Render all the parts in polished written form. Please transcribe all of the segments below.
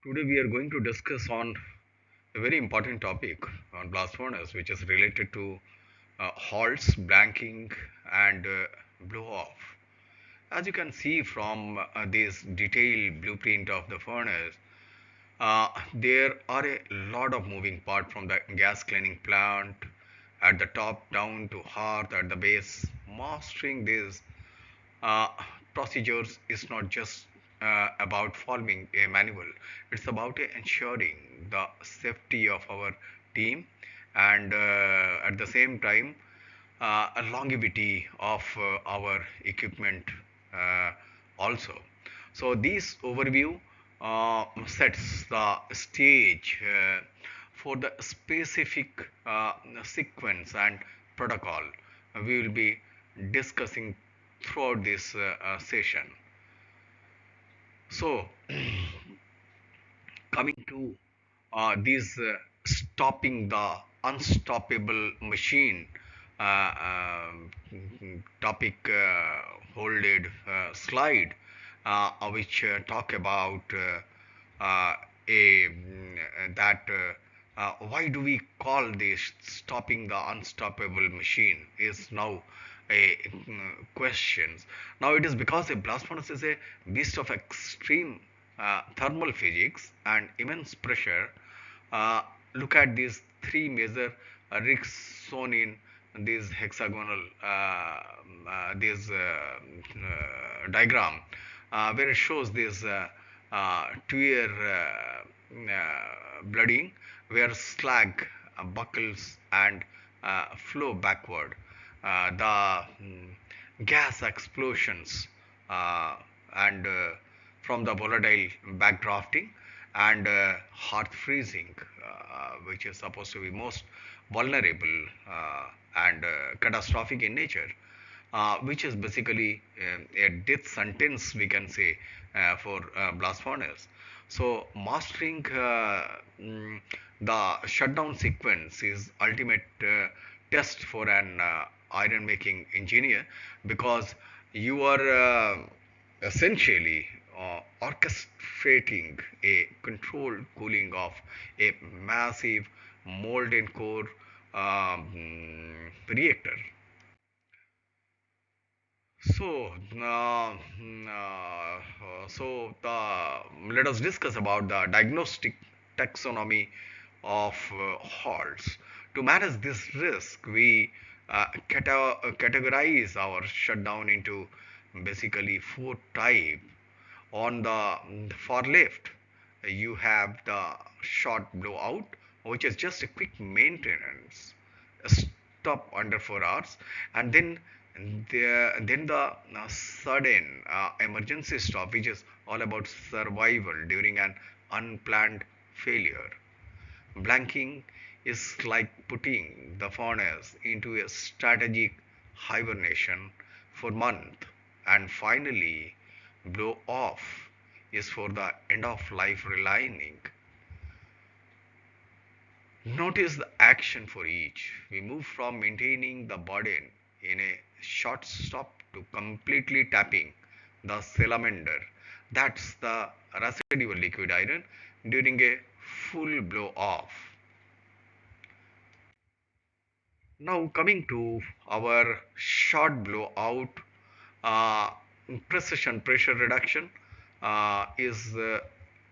Today we are going to discuss on a very important topic on blast furnace, which is related to halts, blanking, and blow off. As you can see from this detailed blueprint of the furnace, there are a lot of moving parts from the gas cleaning plant at the top down to hearth at the base. Mastering these uh, procedures is not just about following a manual, it's about ensuring the safety of our team and at the same time a longevity of our equipment uh, also. So this overview sets the stage for the specific sequence and protocol we will be discussing throughout this session. So, coming to this stopping the unstoppable machine topic holded slide, which talk about a that why do we call this stopping the unstoppable machine is now a questions. Now it is because a blast furnace is a beast of extreme thermal physics and immense pressure. Uh, Look at these three major risks shown in this hexagonal this diagram, where it shows this tuyere blooding, where slag buckles and flow backward. The gas explosions and from the volatile backdrafting and heart freezing, which is supposed to be most vulnerable and catastrophic in nature, which is basically a death sentence, we can say, for blast furnace. So mastering the shutdown sequence is ultimate test for an iron making engineer, because you are essentially orchestrating a controlled cooling of a massive molten core reactor. So, let us discuss about the diagnostic taxonomy of halts. To manage this risk, we categorize our shutdown into basically four types. On the far left, you have the short blowout, which is just a quick maintenance, a stop under 4 hours, and then the sudden emergency stop, which is all about survival during an unplanned failure. Blanking is like putting the furnace into a strategic hibernation for months. And finally, blow off is for the end of life relining. Notice the action for each. We move from maintaining the burden in a short stop to completely tapping the salamander, that's the residual liquid iron, during a full blow off. Now coming to our short blowout, uh, precision pressure reduction is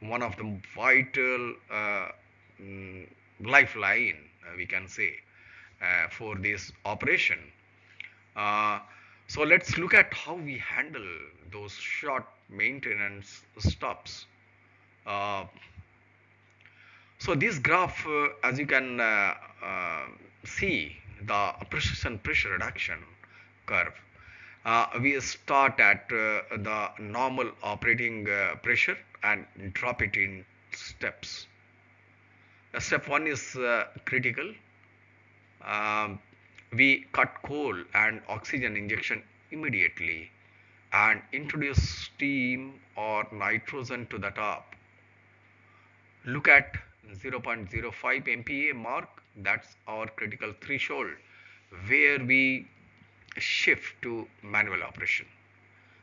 one of the vital mm, lifeline, we can say, for this operation. Uh, so let's look at how we handle those short maintenance stops. Uh, so this graph, as you can see, the precision pressure reduction curve. We start at the normal operating pressure and drop it in steps. Step one is critical. Um, we cut coal and oxygen injection immediately and introduce steam or nitrogen to the top. Look at 0.05 MPa mark, that's our critical threshold where we shift to manual operation.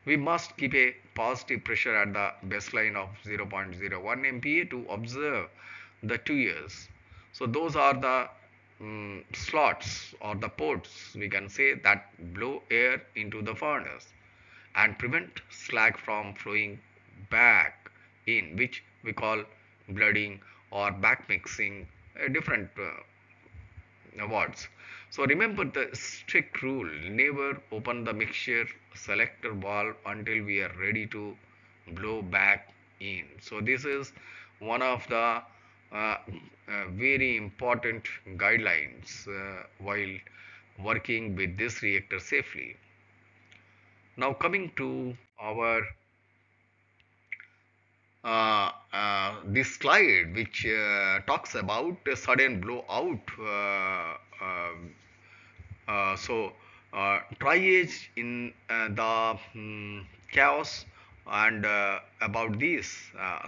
We must keep a positive pressure at the baseline of 0.01 MPa to observe the tuyers. So those are the slots or the ports, we can say, that blow air into the furnace and prevent slag from flowing back in, which we call blooding or back mixing, different words. So remember the strict rule, never open the mixture selector valve until we are ready to blow back in. So this is one of the very important guidelines while working with this reactor safely. Now coming to our this slide, which talks about a sudden blowout. So triage in the chaos, and about this,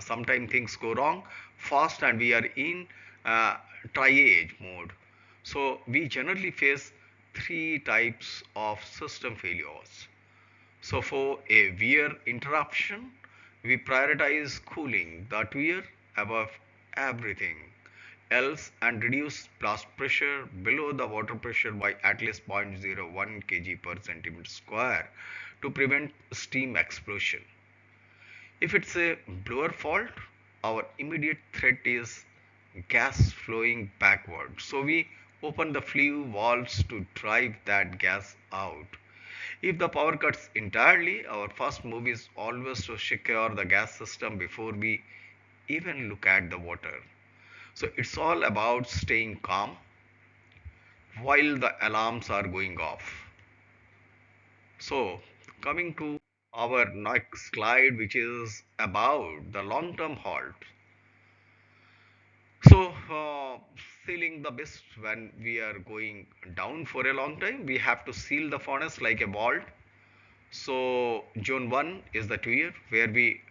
sometimes things go wrong fast and we are in triage mode. So we generally face three types of system failures. So for a wear interruption, we prioritize cooling the wear above everything else and reduce blast pressure below the water pressure by at least 0.01 kg per centimeter square to prevent steam explosion. If it's a blower fault, our immediate threat is gas flowing backward. So we open the flue valves to drive that gas out. If the power cuts entirely, our first move is always to secure the gas system before we even look at the water. So it's all about staying calm while the alarms are going off. So coming to our next slide, which is about the long-term halt. So sealing the best when we are going down for a long time, we have to seal the furnace like a vault. So zone 1 is the tuyere where we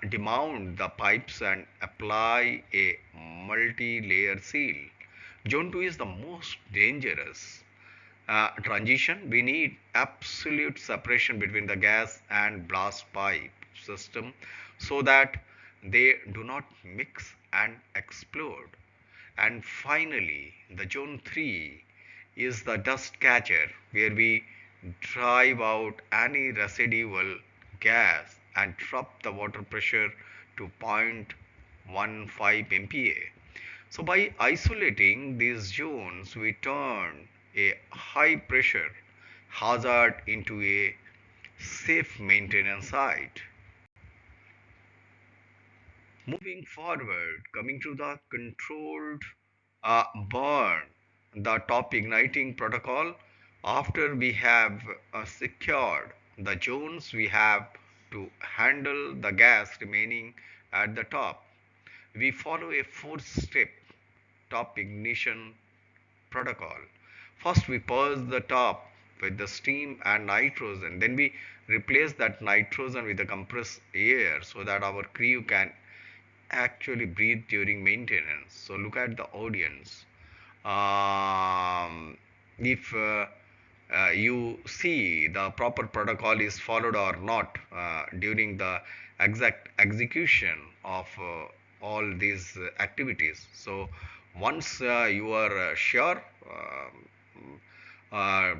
demount the pipes and apply a multi-layer seal. Zone 2 is the most dangerous transition. We need absolute separation between the gas and blast pipe system so that they do not mix and explode. And finally, the zone 3 is the dust catcher where we drive out any residual gas and drop the water pressure to 0.15 MPa. So by isolating these zones, we turn a high pressure hazard into a safe maintenance site. Moving forward, coming to the controlled burn, the top igniting protocol. After we have secured the zones, we have to handle the gas remaining at the top. We follow a four-step top ignition protocol. First, we purge the top with the steam and nitrogen. Then we replace that nitrogen with the compressed air so that our crew can actually breathe during maintenance. So look at the audience. If you see the proper protocol is followed or not during the exact execution of all these activities. So once you are sure uh,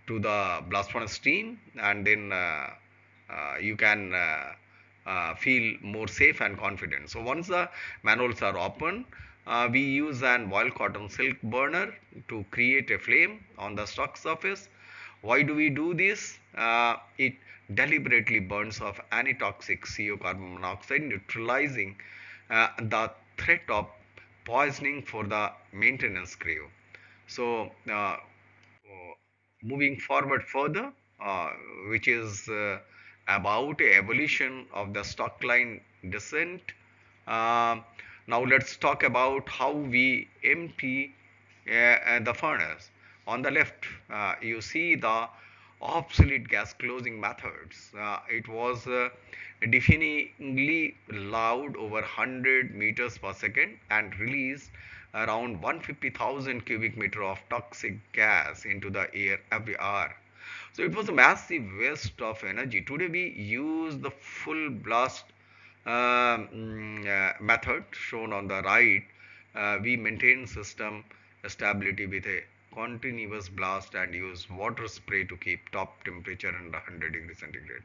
to the blast furnace steam, and then you can feel more safe and confident. So once the manholes are open, we use an oil cotton silk burner to create a flame on the stock surface. Why do we do this? It deliberately burns off any toxic CO carbon monoxide, neutralizing the threat of poisoning for the maintenance crew. So moving forward further, which is about a evolution of the stock line descent. Now let's talk about how we empty the furnace. On the left, you see the obsolete gas closing methods. It was deafeningly loud over 100 meters per second and released around 150,000 cubic meter of toxic gas into the air every hour. So it was a massive waste of energy. Today we use the full blast method shown on the right. We maintain system stability with a continuous blast and use water spray to keep top temperature under 100 degrees centigrade.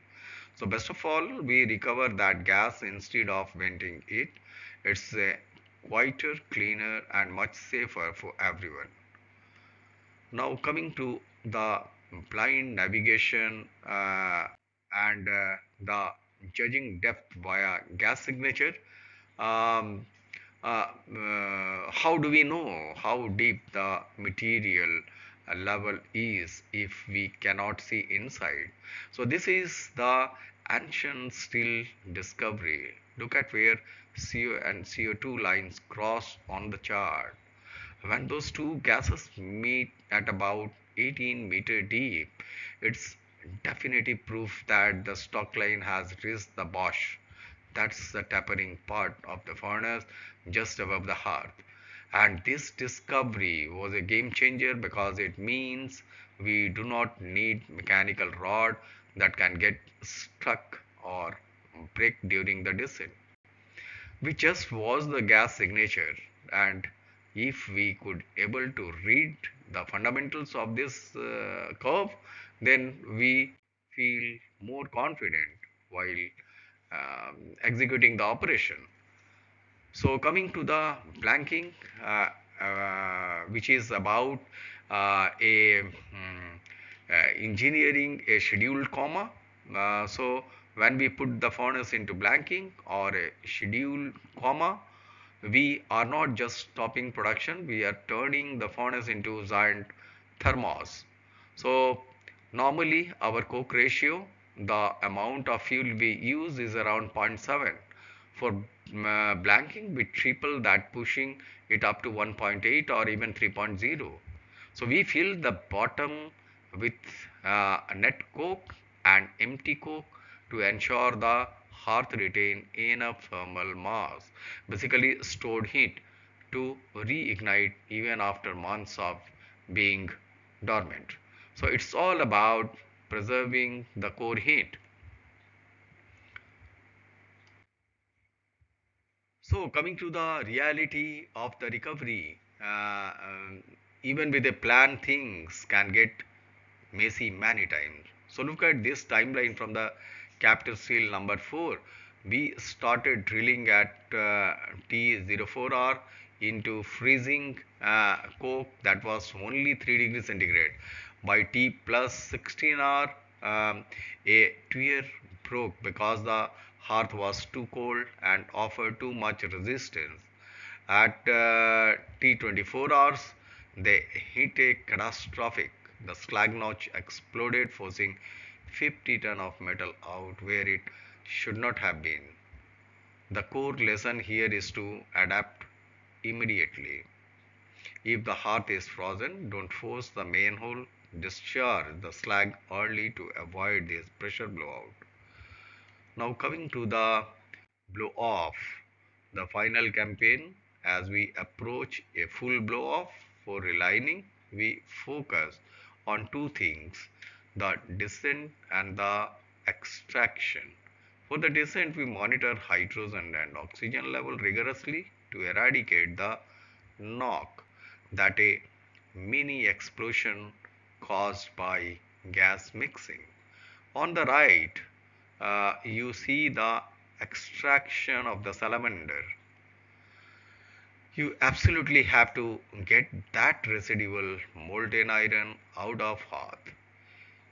So best of all, we recover that gas instead of venting it. It's a quieter, cleaner, and much safer for everyone. Now coming to the blind navigation and the judging depth via gas signature. Um, how do we know how deep the material level is if we cannot see inside? So this is the Anshan Steel discovery. Look at where CO and CO2 lines cross on the chart. When those two gases meet at about 18-meter deep, it's definitive proof that the stock line has reached the Bosch. That's the tapering part of the furnace just above the hearth. And this discovery was a game changer because it means we do not need mechanical rod that can get stuck or break during the descent. We just watch the gas signature, and if we could able to read the fundamentals of this curve, then we feel more confident while executing the operation. So coming to the blanking, which is about engineering a scheduled comma. So when we put the furnace into blanking or a scheduled comma, we are not just stopping production, we are turning the furnace into giant thermos. So normally our coke ratio, the amount of fuel we use is around zero point 0.7. For blanking, we triple that, pushing it up to 1.8 or even 3.0. So we fill the bottom with net coke and empty coke to ensure the hearth retain enough thermal mass, basically stored heat, to reignite even after months of being dormant. So it's all about preserving the core heat. So, coming to the reality of the recovery, even with a plan, things can get messy many times. So, look at this timeline from the capital steel number 4. We started drilling at T04R into freezing coke that was only 3 degrees centigrade. By T plus 16R, a tuyere broke because the hearth was too cold and offered too much resistance. At T24 hours, they hit a catastrophic. The slag notch exploded, forcing 50 ton of metal out where it should not have been. The core lesson here is to adapt immediately. If the hearth is frozen, don't force the main hole. Discharge the slag early to avoid this pressure blowout. Now coming to the blow off, the final campaign, as we approach a full blow off for relining, we focus on two things: the descent and the extraction. For the descent, we monitor hydrogen and oxygen level rigorously to eradicate the knock that a mini explosion caused by gas mixing. On the right, you see the extraction of the salamander. You absolutely have to get that residual molten iron out of hearth.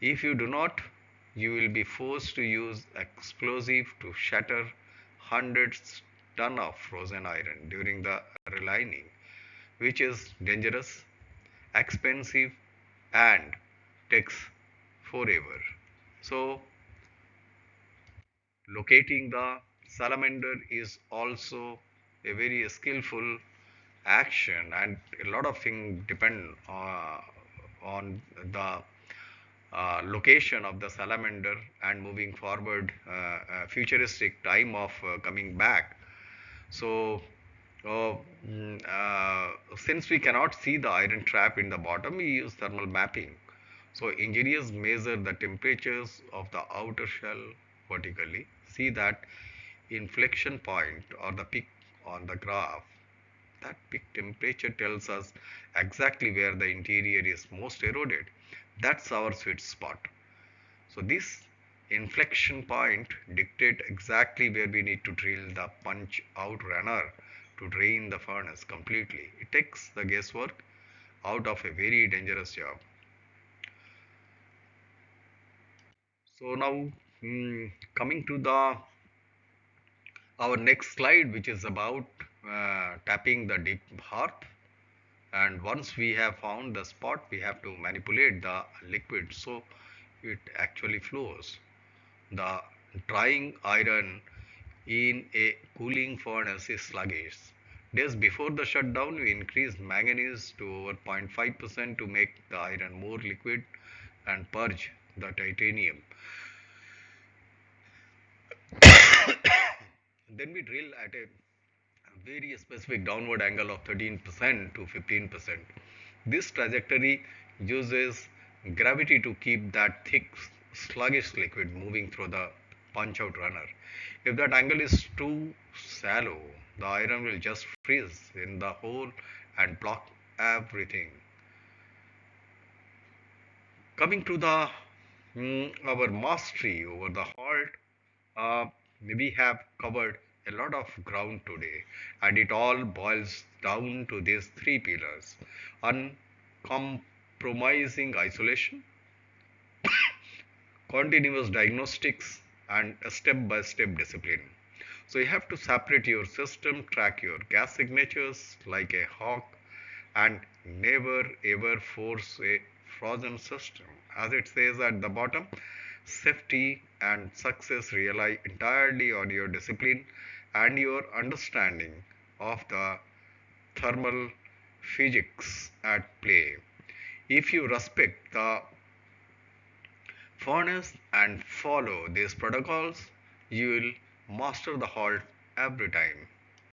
If you do not, you will be forced to use explosive to shatter hundreds ton of frozen iron during the relining, which is dangerous, expensive, and takes forever. So locating the salamander is also a very skillful action, and a lot of things depend on the location of the salamander and moving forward, futuristic time of coming back. So since we cannot see the iron trap in the bottom, we use thermal mapping. So engineers measure the temperatures of the outer shell vertically. See that inflection point or the peak on the graph. That peak temperature tells us exactly where the interior is most eroded. That's our sweet spot. So this inflection point dictate exactly where we need to drill the punch out runner to drain the furnace completely. It takes the guesswork out of a very dangerous job. So now coming to the our next slide, which is about tapping the deep hearth. And once we have found the spot, we have to manipulate the liquid so it actually flows. The drying iron in a cooling furnace is sluggish. Days before the shutdown, we increased manganese to over 0.5% to make the iron more liquid and purge the titanium. Then we drill at a very specific downward angle of 13% to 15%. This trajectory uses gravity to keep that thick, sluggish liquid moving through the punch out runner. If that angle is too shallow, the iron will just freeze in the hole and block everything. Coming to the our mastery over the halt, uh, we have covered a lot of ground today, and it all boils down to these three pillars: uncompromising isolation, continuous diagnostics, and a step-by-step discipline. So you have to separate your system, track your gas signatures like a hawk, and never ever force a frozen system. As it says at the bottom, safety and success rely entirely on your discipline and your understanding of the thermal physics at play. If you respect the furnace and follow these protocols, you will master the halt every time.